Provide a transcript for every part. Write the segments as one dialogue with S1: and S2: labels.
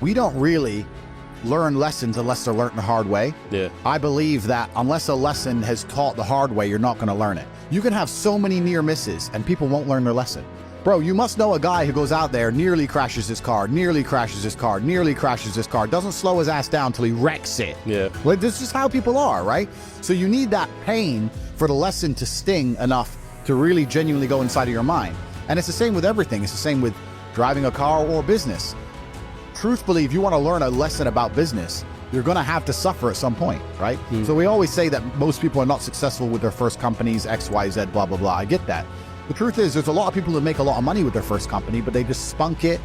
S1: we don't really learn lessons unless they're learned the hard way.
S2: Yeah.
S1: I believe that unless a lesson has taught the hard way, you're not going to learn it. You can have so many near misses and people won't learn their lesson. Bro, you must know a guy who goes out there, nearly crashes his car, nearly crashes his car, nearly crashes his car, doesn't slow his ass down till he wrecks it.
S2: Yeah.
S1: Well, this is just how people are, right? So you need that pain for the lesson to sting enough to really genuinely go inside of your mind. And it's the same with everything. It's the same with driving a car or business. Truthfully, if you want to learn a lesson about business, you're going to have to suffer at some point, right? So we always say that most people are not successful with their first companies, X, Y, Z, blah, blah, blah. I get that. The truth is, there's a lot of people that make a lot of money with their first company, but they just spunk it,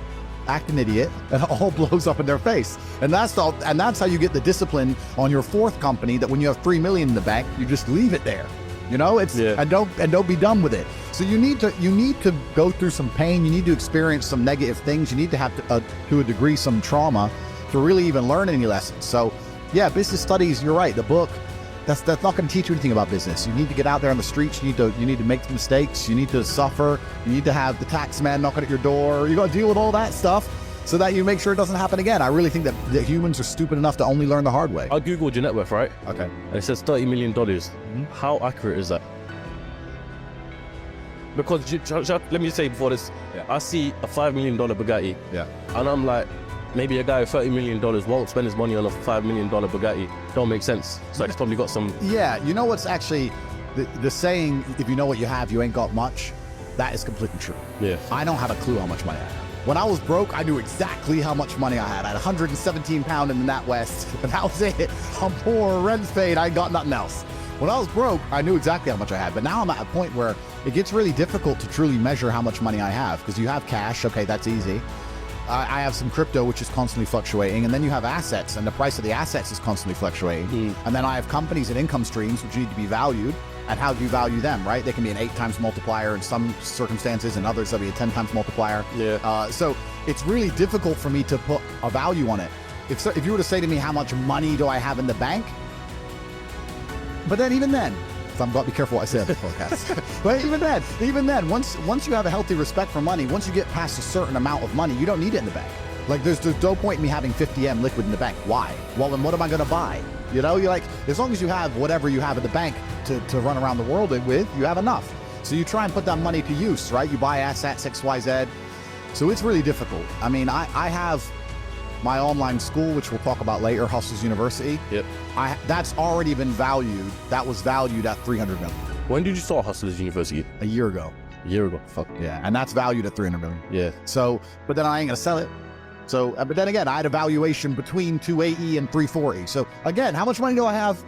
S1: act an idiot, and it all blows up in their face. And that's how you get the discipline on your fourth company, that when you have 3 million in the bank, you just leave it there. You know, and don't be done with it. So you need to go through some pain. You need to experience some negative things. You need to have to a degree some trauma to really even learn any lessons. So yeah, business studies, you're right. The book, that's not going to teach you anything about business. You need to get out there on the streets. You need to make mistakes. You need to suffer. You need to have the tax man knocking at your door. You got to deal with all that stuff so that you make sure it doesn't happen again. I really think that humans are stupid enough to only learn the hard way.
S2: I googled your net worth, right?
S1: Okay.
S2: And it says $30 million. How accurate is that? Because let me say before this, I see a $5 million Bugatti, and I'm like, maybe a guy with $30 million won't spend his money on a $5 million Bugatti. Don't make sense. So it's probably got some.
S1: Yeah, you know what's actually the saying, if you know what you have, you ain't got much. That is completely true.
S2: Yeah.
S1: I don't have a clue how much money I have. When I was broke, I knew exactly how much money I had. I had 117 pounds in the NatWest, and that was it. I'm poor, rent's paid, I got nothing else. When I was broke, I knew exactly how much I had, but now I'm at a point where it gets really difficult to truly measure how much money I have, because you have cash, okay, that's easy. I have some crypto, which is constantly fluctuating, and then you have assets, and the price of the assets is constantly fluctuating. And then I have companies and income streams, which need to be valued, and how do you value them, right? They can be an 8 times multiplier in some circumstances, and others they'll be a 10 times multiplier.
S2: Yeah.
S1: So it's really difficult for me to put a value on it. If you were to say to me, how much money do I have in the bank? But then even then, so I've got to be careful what I say on the podcast. But even then, once you have a healthy respect for money, once you get past a certain amount of money, you don't need it in the bank. Like there's no point in me having 50M liquid in the bank. Why? Well, then what am I going to buy? You know, you're like, as long as you have whatever you have in the bank to run around the world with, you have enough. So you try and put that money to use, right? You buy assets, X, Y, Z. So it's really difficult. I mean, I have my online school, which we'll talk about later, Hustles University.
S2: Yep.
S1: That's already been valued. That was valued at 300 million.
S2: When did you start Hustlers University?
S1: A year ago.
S2: A year ago. Fuck.
S1: Yeah. And that's valued at 300 million.
S2: Yeah.
S1: So, but then I ain't gonna sell it. So, but then again, I had a valuation between 280 and 340. So again, how much money do I have?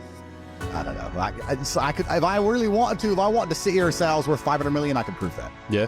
S1: I don't know. I could, if I really wanted to, if I wanted to sit here and say I was worth 500 million, I could prove that.
S2: Yeah.